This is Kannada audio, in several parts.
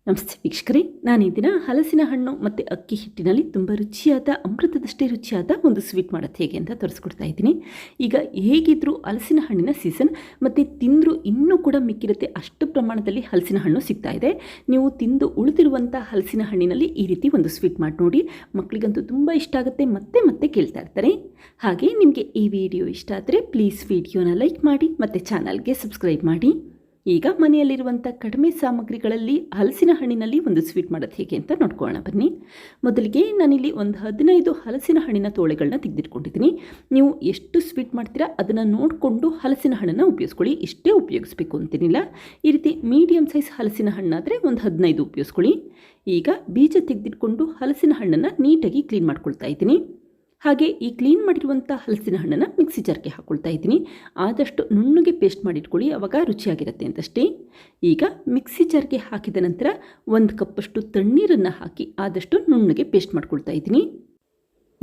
ನಮಸ್ತೆ ವೀಕ್ಷಕರೇ, ನಾನು ಈ ದಿನ ಹಲಸಿನ ಹಣ್ಣು ಮತ್ತು ಅಕ್ಕಿ ಹಿಟ್ಟಿನಲ್ಲಿ ತುಂಬ ರುಚಿಯಾದ ಅಮೃತದಷ್ಟೇ ರುಚಿಯಾದ ಒಂದು ಸ್ವೀಟ್ ಮಾಡೋದು ಹೇಗೆ ಅಂತ ತೋರಿಸ್ಕೊಡ್ತಾ ಇದ್ದೀನಿ. ಈಗ ಹೇಗಿದ್ದರೂ ಹಲಸಿನ ಹಣ್ಣಿನ ಸೀಸನ್ ಮತ್ತು ತಿಂದರೂ ಇನ್ನೂ ಕೂಡ ಮಿಕ್ಕಿರುತ್ತೆ ಅಷ್ಟು ಪ್ರಮಾಣದಲ್ಲಿ ಹಲಸಿನ ಹಣ್ಣು ಸಿಗ್ತಾ ಇದೆ. ನೀವು ತಿಂದು ಉಳಿದಿರುವಂಥ ಹಲಸಿನ ಹಣ್ಣಿನಲ್ಲಿ ಈ ರೀತಿ ಒಂದು ಸ್ವೀಟ್ ಮಾಡಿ ನೋಡಿ, ಮಕ್ಕಳಿಗಂತೂ ತುಂಬ ಇಷ್ಟ ಆಗುತ್ತೆ, ಮತ್ತೆ ಮತ್ತೆ ಕೇಳ್ತಾ ಇರ್ತಾರೆ. ಹಾಗೆ ನಿಮಗೆ ಈ ವಿಡಿಯೋ ಇಷ್ಟ ಆದರೆ ಪ್ಲೀಸ್ ವಿಡಿಯೋನ ಲೈಕ್ ಮಾಡಿ ಮತ್ತು ಚಾನಲ್ಗೆ ಸಬ್ಸ್ಕ್ರೈಬ್ ಮಾಡಿ. ಈಗ ಮನೆಯಲ್ಲಿರುವಂಥ ಕಡಿಮೆ ಸಾಮಗ್ರಿಗಳಲ್ಲಿ ಹಲಸಿನ ಹಣ್ಣಿನಲ್ಲಿ ಒಂದು ಸ್ವೀಟ್ ಮಾಡೋದು ಹೇಗೆ ಅಂತ ನೋಡ್ಕೊಳ್ಳೋಣ ಬನ್ನಿ. ಮೊದಲಿಗೆ ನಾನಿಲ್ಲಿ ಒಂದು 15 ಹಲಸಿನ ಹಣ್ಣಿನ ತೋಳೆಗಳನ್ನ ತೆಗೆದಿಟ್ಕೊಂಡಿದ್ದೀನಿ. ನೀವು ಎಷ್ಟು ಸ್ವೀಟ್ ಮಾಡ್ತೀರಾ ಅದನ್ನು ನೋಡಿಕೊಂಡು ಹಲಸಿನ ಹಣ್ಣನ್ನು ಉಪಯೋಗಿಸ್ಕೊಳ್ಳಿ. ಇಷ್ಟೇ ಉಪಯೋಗಿಸ್ಬೇಕು ಅಂತೇನಿಲ್ಲ. ಈ ರೀತಿ ಮೀಡಿಯಮ್ ಸೈಜ್ ಹಲಸಿನ ಹಣ್ಣಾದರೆ ಒಂದು 15 ಉಪಯೋಗಿಸ್ಕೊಳ್ಳಿ. ಈಗ ಬೀಜ ತೆಗೆದಿಟ್ಕೊಂಡು ಹಲಸಿನ ಹಣ್ಣನ್ನು ನೀಟಾಗಿ ಕ್ಲೀನ್ ಮಾಡ್ಕೊಳ್ತಾ ಇದ್ದೀನಿ. ಹಾಗೆ ಈ ಕ್ಲೀನ್ ಮಾಡಿರುವಂಥ ಹಲಸಿನ ಹಣ್ಣನ್ನು ಮಿಕ್ಸಿ ಜಾರ್ಗೆ ಹಾಕ್ಕೊಳ್ತಾ ಇದ್ದೀನಿ. ಆದಷ್ಟು ನುಣ್ಣಗೆ ಪೇಸ್ಟ್ ಮಾಡಿಟ್ಕೊಳ್ಳಿ, ಆವಾಗ ರುಚಿಯಾಗಿರುತ್ತೆ ಅಂತಷ್ಟೇ. ಈಗ ಮಿಕ್ಸಿ ಜಾರ್ಗೆ ಹಾಕಿದ ನಂತರ 1 ಕಪ್ಪಷ್ಟು ತಣ್ಣೀರನ್ನು ಹಾಕಿ ಆದಷ್ಟು ನುಣ್ಣಗೆ ಪೇಸ್ಟ್ ಮಾಡ್ಕೊಳ್ತಾ ಇದ್ದೀನಿ.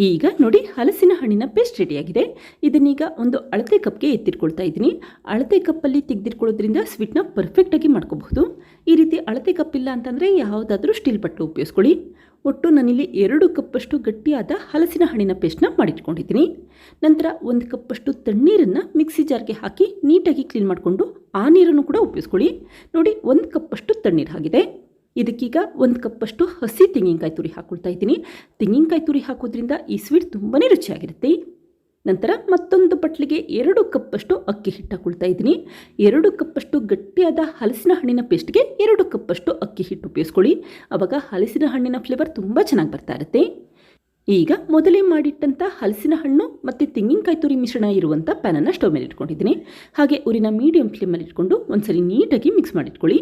ಈಗ ನೋಡಿ, ಹಲಸಿನ ಹಣ್ಣಿನ ಪೇಸ್ಟ್ ರೆಡಿಯಾಗಿದೆ. ಇದನ್ನೀಗ ಒಂದು ಅಳತೆ ಕಪ್ಗೆ ಎತ್ತಿಟ್ಕೊಳ್ತಾ ಇದ್ದೀನಿ. ಅಳತೆ ಕಪ್ಪಲ್ಲಿ ತೆಗೆದಿಟ್ಕೊಳ್ಳೋದ್ರಿಂದ ಸ್ವೀಟ್ನ ಪರ್ಫೆಕ್ಟಾಗಿ ಮಾಡ್ಕೋಬಹುದು. ಈ ರೀತಿ ಅಳತೆ ಕಪ್ಪಿಲ್ಲ ಅಂತಂದರೆ ಯಾವುದಾದ್ರೂ ಸ್ಟೀಲ್ ಬಟ್ಲು ಉಪಯೋಗಿಸ್ಕೊಳ್ಳಿ. ಒಟ್ಟು ನಾನಿಲ್ಲಿ 2 ಕಪ್ಪಷ್ಟು ಗಟ್ಟಿಯಾದ ಹಲಸಿನ ಹಣ್ಣಿನ ಪೇಸ್ಟ್ನ ಮಾಡಿಟ್ಕೊಂಡಿದ್ದೀನಿ. ನಂತರ 1 ಕಪ್ಪಷ್ಟು ತಣ್ಣೀರನ್ನು ಮಿಕ್ಸಿ ಜಾರ್ಗೆ ಹಾಕಿ ನೀಟಾಗಿ ಕ್ಲೀನ್ ಮಾಡಿಕೊಂಡು ಆ ನೀರನ್ನು ಕೂಡ ಉಪಯೋಗಿಸ್ಕೊಳ್ಳಿ. ನೋಡಿ, 1 ಕಪ್ಪಷ್ಟು ತಣ್ಣೀರು ಆಗಿದೆ. ಇದಕ್ಕೀಗ 1 ಕಪ್ಪಷ್ಟು ಹಸಿ ತೆಂಗಿನಕಾಯಿ ತುರಿ ಹಾಕ್ಕೊಳ್ತಾ ಇದ್ದೀನಿ. ತೆಂಗಿನಕಾಯಿ ತುರಿ ಹಾಕೋದ್ರಿಂದ ಈ ಸ್ವೀಟ್ ತುಂಬಾ ರುಚಿಯಾಗಿರುತ್ತೆ. ನಂತರ ಮತ್ತೊಂದು ಬಟ್ಲಿಗೆ 2 ಕಪ್ಪಷ್ಟು ಅಕ್ಕಿ ಹಿಟ್ಟು ಹಾಕ್ಕೊಳ್ತಾ ಇದ್ದೀನಿ. 2 ಕಪ್ಪಷ್ಟು ಗಟ್ಟಿಯಾದ ಹಲಸಿನ ಹಣ್ಣಿನ ಪೇಸ್ಟ್ಗೆ 2 ಕಪ್ಪಷ್ಟು ಅಕ್ಕಿ ಹಿಟ್ಟು ಉಪಯೋಗಿಸ್ಕೊಳ್ಳಿ. ಆವಾಗ ಹಲಸಿನ ಹಣ್ಣಿನ ಫ್ಲೇವರ್ ತುಂಬ ಚೆನ್ನಾಗಿ ಬರ್ತಾ ಇರುತ್ತೆ. ಈಗ ಮೊದಲೇ ಮಾಡಿಟ್ಟಂಥ ಹಲಸಿನ ಹಣ್ಣು ಮತ್ತು ತೆಂಗಿನಕಾಯಿ ತುರಿ ಮಿಶ್ರಣ ಇರುವಂಥ ಪ್ಯಾನನ್ನು ಸ್ಟವ್ ಮೇಲೆ ಇಟ್ಕೊಂಡಿದ್ದೀನಿ. ಹಾಗೆ ಉರಿನ ಮೀಡಿಯಂ ಫ್ಲೇಮಲ್ಲಿ ಇಟ್ಕೊಂಡು ಒಂದ್ಸರಿ ನೀಟಾಗಿ ಮಿಕ್ಸ್ ಮಾಡಿಟ್ಕೊಳ್ಳಿ.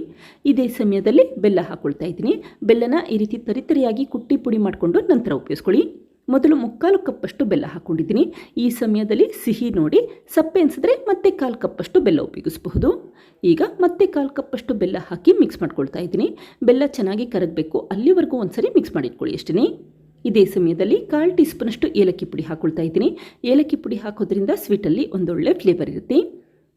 ಇದೇ ಸಮಯದಲ್ಲಿ ಬೆಲ್ಲ ಹಾಕ್ಕೊಳ್ತಾ ಇದ್ದೀನಿ. ಬೆಲ್ಲನ ಈ ರೀತಿ ತರಿತರಿಯಾಗಿ ಕುಟ್ಟಿ ಪುಡಿ ಮಾಡಿಕೊಂಡು ನಂತರ ಉಪಯೋಗಿಸ್ಕೊಳ್ಳಿ. ಮೊದಲು 3/4 ಕಪ್ಪಷ್ಟು ಬೆಲ್ಲ ಹಾಕ್ಕೊಂಡಿದ್ದೀನಿ. ಈ ಸಮಯದಲ್ಲಿ ಸಿಹಿ ನೋಡಿ, ಸಪ್ಪೆ ಅನಿಸಿದ್ರೆ ಮತ್ತೆ 1/4 ಕಪ್ಪಷ್ಟು ಬೆಲ್ಲ ಉಪಯೋಗಿಸಬಹುದು. ಈಗ ಮತ್ತೆ 1/4 ಕಪ್ಪಷ್ಟು ಬೆಲ್ಲ ಹಾಕಿ ಮಿಕ್ಸ್ ಮಾಡ್ಕೊಳ್ತಾ ಇದ್ದೀನಿ. ಬೆಲ್ಲ ಚೆನ್ನಾಗಿ ಕರಗಬೇಕು, ಅಲ್ಲಿವರೆಗೂ ಒಂದ್ಸರಿ ಮಿಕ್ಸ್ ಮಾಡಿಟ್ಕೊಳ್ಳಿ ಅಷ್ಟೇ. ಇದೇ ಸಮಯದಲ್ಲಿ 1/4 ಟೀ ಸ್ಪೂನಷ್ಟು ಏಲಕ್ಕಿ ಪುಡಿ ಹಾಕ್ಕೊಳ್ತಾ ಇದ್ದೀನಿ. ಏಲಕ್ಕಿ ಪುಡಿ ಹಾಕೋದ್ರಿಂದ ಸ್ವೀಟಲ್ಲಿ ಒಂದೊಳ್ಳೆ ಫ್ಲೇವರ್ ಇರುತ್ತೆ.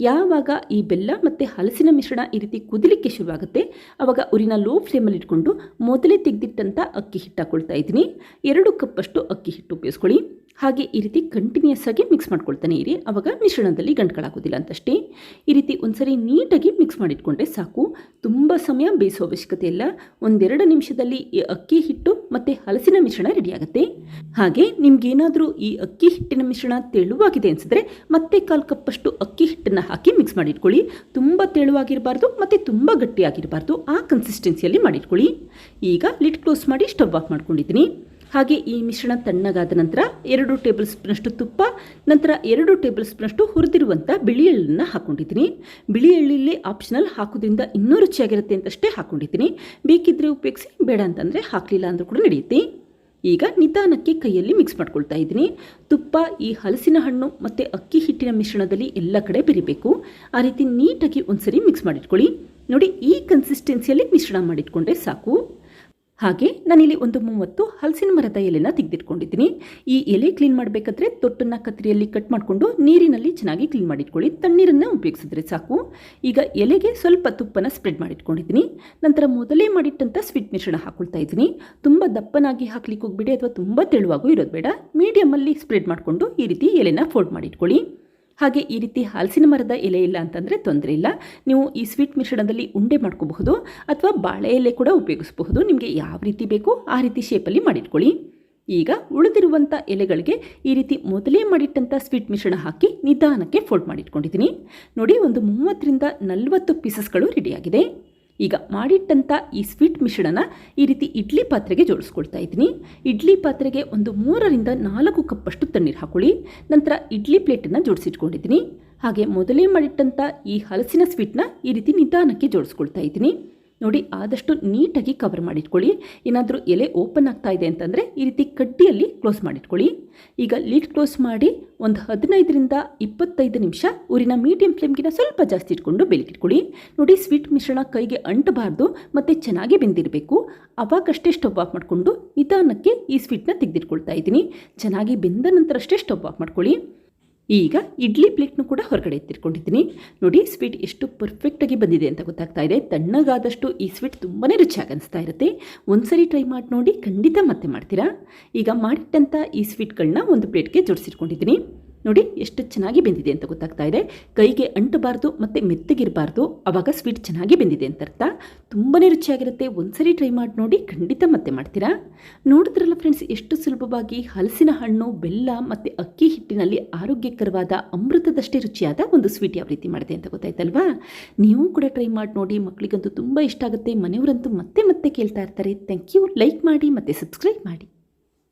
ಯಾವಾಗ ಈ ಬೆಲ್ಲ ಮತ್ತು ಹಲಸಿನ ಮಿಶ್ರಣ ಈ ರೀತಿ ಕುದಿಲಿಕ್ಕೆ ಶುರುವಾಗುತ್ತೆ, ಆವಾಗ ಉರಿನ ಲೋ ಫ್ಲೇಮಲ್ಲಿ ಇಟ್ಕೊಂಡು ಮೊದಲೇ ತೆಗೆದಿಟ್ಟಂಥ ಅಕ್ಕಿ ಹಿಟ್ಟು ಹಾಕ್ಕೊಳ್ತಾ ಇದ್ದೀನಿ. 2 ಕಪ್ಪಷ್ಟು ಅಕ್ಕಿ ಹಿಟ್ಟು ಉಪಯೋಗಿಸ್ಕೊಳ್ಳಿ. ಹಾಗೆ ಈ ರೀತಿ ಕಂಟಿನ್ಯೂಸ್ ಆಗಿ ಮಿಕ್ಸ್ ಮಾಡ್ಕೊಳ್ತಾನೆ ಇರಿ, ಆವಾಗ ಮಿಶ್ರಣದಲ್ಲಿ ಗಂಟುಗಳಾಗೋದಿಲ್ಲ ಅಂತಷ್ಟೇ. ಈ ರೀತಿ ಒಂದ್ಸರಿ ನೀಟಾಗಿ ಮಿಕ್ಸ್ ಮಾಡಿಟ್ಕೊಂಡ್ರೆ ಸಾಕು. ತುಂಬ ಸಮಯ ಬೇಯಿಸೋ ಅವಶ್ಯಕತೆ ಇಲ್ಲ. 1-2 ನಿಮಿಷದಲ್ಲಿ ಈ ಅಕ್ಕಿ ಹಿಟ್ಟು ಮತ್ತು ಹಲಸಿನ ಮಿಶ್ರಣ ರೆಡಿಯಾಗುತ್ತೆ. ಹಾಗೆ ನಿಮ್ಗೇನಾದರೂ ಈ ಅಕ್ಕಿ ಹಿಟ್ಟಿನ ಮಿಶ್ರಣ ತೆಳುವಾಗಿದೆ ಅನಿಸಿದ್ರೆ ಮತ್ತೆ 1/4 ಕಪ್ಪಷ್ಟು ಅಕ್ಕಿ ಹಿಟ್ಟನ್ನು ಹಾಕಿ ಮಿಕ್ಸ್ ಮಾಡಿಟ್ಕೊಳ್ಳಿ. ತುಂಬ ತೆಳುವಾಗಿರಬಾರ್ದು ಮತ್ತು ತುಂಬ ಗಟ್ಟಿಯಾಗಿರಬಾರ್ದು, ಆ ಕನ್ಸಿಸ್ಟೆನ್ಸಿಯಲ್ಲಿ ಮಾಡಿಟ್ಕೊಳ್ಳಿ. ಈಗ ಲಿಡ್ ಕ್ಲೋಸ್ ಮಾಡಿ ಸ್ಟವ್ ಆಫ್ ಮಾಡ್ಕೊಂಡಿದ್ದೀನಿ. ಹಾಗೆ ಈ ಮಿಶ್ರಣ ತಣ್ಣಗಾದ ನಂತರ 2 ಟೇಬಲ್ ಸ್ಪೂನಷ್ಟು ತುಪ್ಪ, ನಂತರ 2 ಟೇಬಲ್ ಸ್ಪೂನಷ್ಟು ಹುರಿದಿರುವಂಥ ಬಿಳಿ ಎಳ್ಳನ್ನು ಹಾಕ್ಕೊಂಡಿದ್ದೀನಿ. ಬಿಳಿ ಎಳ್ಳಿಲ್ಲಿ ಆಪ್ಷನಲ್, ಹಾಕೋದ್ರಿಂದ ಇನ್ನೂ ರುಚಿಯಾಗಿರುತ್ತೆ ಅಂತಷ್ಟೇ ಹಾಕ್ಕೊಂಡಿದ್ದೀನಿ. ಬೇಕಿದ್ದರೆ ಉಪಯೋಗಿಸಿ, ಬೇಡ ಅಂತಂದರೆ ಹಾಕಲಿಲ್ಲ ಅಂದರೂ ಕೂಡ ನಡೆಯುತ್ತೆ. ಈಗ ನಿಧಾನಕ್ಕೆ ಕೈಯಲ್ಲಿ ಮಿಕ್ಸ್ ಮಾಡ್ಕೊಳ್ತಾ ಇದ್ದೀನಿ. ತುಪ್ಪ ಈ ಹಲಸಿನ ಹಣ್ಣು ಮತ್ತು ಅಕ್ಕಿ ಹಿಟ್ಟಿನ ಮಿಶ್ರಣದಲ್ಲಿ ಎಲ್ಲ ಕಡೆ ಬೆರಿಬೇಕು. ಆ ರೀತಿ ನೀಟಾಗಿ ಒಂದ್ಸರಿ ಮಿಕ್ಸ್ ಮಾಡಿಟ್ಕೊಳ್ಳಿ. ನೋಡಿ, ಈ ಕನ್ಸಿಸ್ಟೆನ್ಸಿಯಲ್ಲಿ ಮಿಶ್ರಣ ಮಾಡಿಟ್ಕೊಂಡ್ರೆ ಸಾಕು. ಹಾಗೆ ನಾನಿಲ್ಲಿ ಒಂದು 30 ಹಲಸಿನ ಮರದ ಎಲೆನ ತೆಗೆದಿಟ್ಕೊಂಡಿದ್ದೀನಿ. ಈ ಎಲೆ ಕ್ಲೀನ್ ಮಾಡಬೇಕಾದ್ರೆ ತೊಟ್ಟನ್ನು ಕತ್ತರಿಯಲ್ಲಿ ಕಟ್ ಮಾಡಿಕೊಂಡು ನೀರಿನಲ್ಲಿ ಚೆನ್ನಾಗಿ ಕ್ಲೀನ್ ಮಾಡಿಟ್ಕೊಳ್ಳಿ. ತಣ್ಣೀರನ್ನು ಉಪಯೋಗಿಸಿದ್ರೆ ಸಾಕು. ಈಗ ಎಲೆಗೆ ಸ್ವಲ್ಪ ತುಪ್ಪನ ಸ್ಪ್ರೆಡ್ ಮಾಡಿಟ್ಕೊಂಡಿದ್ದೀನಿ. ನಂತರ ಮೊದಲೇ ಮಾಡಿಟ್ಟಂಥ ಸ್ವೀಟ್ ಮಿಶ್ರಣ ಹಾಕ್ಕೊಳ್ತಾ ಇದ್ದೀನಿ. ತುಂಬ ದಪ್ಪನಾಗಿ ಹಾಕ್ಲಿಕ್ಕೆ ಹೋಗ್ಬಿಡಿ, ಅಥವಾ ತುಂಬ ತೆಳುವಾಗೂ ಇರೋದು ಬೇಡ. ಮೀಡಿಯಮಲ್ಲಿ ಸ್ಪ್ರೆಡ್ ಮಾಡಿಕೊಂಡು ಈ ರೀತಿ ಎಲೆನ ಫೋಲ್ಡ್ ಮಾಡಿಟ್ಕೊಳ್ಳಿ. ಹಾಗೆ ಈ ರೀತಿ ಹಲಸಿನ ಮರದ ಎಲೆ ಇಲ್ಲ ಅಂತಂದರೆ ತೊಂದರೆ ಇಲ್ಲ. ನೀವು ಈ ಸ್ವೀಟ್ ಮಿಶ್ರಣದಲ್ಲಿ ಉಂಡೆ ಮಾಡ್ಕೋಬಹುದು, ಅಥವಾ ಬಾಳೆ ಎಲೆ ಕೂಡ ಉಪಯೋಗಿಸಬಹುದು. ನಿಮಗೆ ಯಾವ ರೀತಿ ಬೇಕೋ ಆ ರೀತಿ ಶೇಪಲ್ಲಿ ಮಾಡಿಟ್ಕೊಳ್ಳಿ. ಈಗ ಉಳಿದಿರುವಂಥ ಎಲೆಗಳಿಗೆ ಈ ರೀತಿ ಮೊದಲೇ ಮಾಡಿಟ್ಟಂಥ ಸ್ವೀಟ್ ಮಿಶ್ರಣ ಹಾಕಿ ನಿಧಾನಕ್ಕೆ ಫೋಲ್ಡ್ ಮಾಡಿಟ್ಕೊಂಡಿದ್ದೀನಿ. ನೋಡಿ, ಒಂದು 30-40 ಪೀಸಸ್ಗಳು ರೆಡಿಯಾಗಿದೆ. ಈಗ ಮಾಡಿಟ್ಟಂಥ ಈ ಸ್ವೀಟ್ ಮಿಶ್ರಣನ ಈ ರೀತಿ ಇಡ್ಲಿ ಪಾತ್ರೆಗೆ ಜೋಡಿಸ್ಕೊಳ್ತಾ ಇದ್ದೀನಿ. ಇಡ್ಲಿ ಪಾತ್ರೆಗೆ ಒಂದು 3-4 ಕಪ್ಪಷ್ಟು ತಣ್ಣೀರು ಹಾಕೊಳ್ಳಿ. ನಂತರ ಇಡ್ಲಿ ಪ್ಲೇಟನ್ನು ಜೋಡಿಸಿಟ್ಕೊಂಡಿದ್ದೀನಿ. ಹಾಗೆ ಮೊದಲೇ ಮಾಡಿಟ್ಟಂಥ ಈ ಹಲಸಿನ ಸ್ವೀಟ್ನ ಈ ರೀತಿ ನಿಧಾನಕ್ಕೆ ಜೋಡಿಸ್ಕೊಳ್ತಾ ಇದ್ದೀನಿ. ನೋಡಿ, ಆದಷ್ಟು ನೀಟಾಗಿ ಕವರ್ ಮಾಡಿಟ್ಕೊಳ್ಳಿ. ಏನಾದರೂ ಎಲೆ ಓಪನ್ ಆಗ್ತಾ ಇದೆ ಅಂತಂದರೆ ಈ ರೀತಿ ಕಡ್ಡಿಯಲ್ಲಿ ಕ್ಲೋಸ್ ಮಾಡಿಟ್ಕೊಳ್ಳಿ. ಈಗ ಲಿಡ್ ಕ್ಲೋಸ್ ಮಾಡಿ ಒಂದು 15-25 ನಿಮಿಷ ಉರಿನ ಮೀಡಿಯಂ ಫ್ಲೇಮ್ಗಿನ ಸ್ವಲ್ಪ ಜಾಸ್ತಿ ಇಟ್ಕೊಂಡು ಬೇಯಿಟ್ಕೊಳ್ಳಿ. ನೋಡಿ, ಸ್ವೀಟ್ ಮಿಶ್ರಣ ಕೈಗೆ ಅಂಟಬಾರ್ದು ಮತ್ತು ಚೆನ್ನಾಗಿ ಬೆಂದಿರಬೇಕು. ಅವಾಗಷ್ಟೇ ಸ್ಟವ್ ಆಫ್ ಮಾಡಿಕೊಂಡು ನಿಧಾನಕ್ಕೆ ಈ ಸ್ವೀಟ್ನ ತೆಗೆದಿಟ್ಕೊಳ್ತಾ ಇದ್ದೀನಿ. ಚೆನ್ನಾಗಿ ಬೆಂದ ನಂತರ ಅಷ್ಟೇ ಸ್ಟವ್ ಆಫ್ ಮಾಡ್ಕೊಳ್ಳಿ. ಈಗ ಇಡ್ಲಿ ಪ್ಲೇಟ್ನು ಕೂಡ ಹೊರಗಡೆ ಎತ್ತಿಟ್ಕೊಂಡಿದ್ದೀನಿ. ನೋಡಿ ಸ್ವೀಟ್ ಎಷ್ಟು ಪರ್ಫೆಕ್ಟಾಗಿ ಬಂದಿದೆ ಅಂತ ಗೊತ್ತಾಗ್ತಾ ಇದೆ. ತಣ್ಣಗಾದಷ್ಟು ಈ ಸ್ವೀಟ್ ತುಂಬಾ ರುಚಿಯಾಗಿ ಅನಿಸ್ತಾ ಇರುತ್ತೆ. ಒಂದ್ಸರಿ ಟ್ರೈ ಮಾಡಿ ನೋಡಿ, ಖಂಡಿತ ಮತ್ತೆ ಮಾಡ್ತೀರಾ. ಈಗ ಮಾಡಿಟ್ಟಂಥ ಈ ಸ್ವೀಟ್ಗಳನ್ನ ಒಂದು ಪ್ಲೇಟ್ಗೆ ಜೋಡಿಸಿಟ್ಕೊಂಡಿದ್ದೀನಿ. ನೋಡಿ ಎಷ್ಟು ಚೆನ್ನಾಗಿ ಬೆಂದಿದೆ ಅಂತ ಗೊತ್ತಾಗ್ತಾ ಇದೆ. ಕೈಗೆ ಅಂಟಬಾರ್ದು ಮತ್ತು ಮೆತ್ತಗಿರಬಾರ್ದು, ಆವಾಗ ಸ್ವೀಟ್ ಚೆನ್ನಾಗಿ ಬೆಂದಿದೆ ಅಂತ ಅರ್ಥ. ತುಂಬಾ ರುಚಿಯಾಗಿರುತ್ತೆ. ಒಂದ್ಸರಿ ಟ್ರೈ ಮಾಡಿ ನೋಡಿ, ಖಂಡಿತ ಮತ್ತೆ ಮಾಡ್ತೀರಾ. ನೋಡಿದ್ರಲ್ಲ ಫ್ರೆಂಡ್ಸ್, ಎಷ್ಟು ಸುಲಭವಾಗಿ ಹಲಸಿನ ಹಣ್ಣು, ಬೆಲ್ಲ ಮತ್ತು ಅಕ್ಕಿ ಹಿಟ್ಟಿನಲ್ಲಿ ಆರೋಗ್ಯಕರವಾದ ಅಮೃತದಷ್ಟೇ ರುಚಿಯಾದ ಒಂದು ಸ್ವೀಟ್ ಯಾವ ರೀತಿ ಮಾಡಿದೆ ಅಂತ ಗೊತ್ತಾಯ್ತಲ್ವಾ. ನೀವು ಕೂಡ ಟ್ರೈ ಮಾಡಿ ನೋಡಿ, ಮಕ್ಕಳಿಗಂತೂ ತುಂಬ ಇಷ್ಟ ಆಗುತ್ತೆ. ಮನೆಯವರಂತೂ ಮತ್ತೆ ಮತ್ತೆ ಕೇಳ್ತಾ ಇರ್ತಾರೆ. Thank you. ಲೈಕ್ ಮಾಡಿ ಮತ್ತು ಸಬ್ಸ್ಕ್ರೈಬ್ ಮಾಡಿ.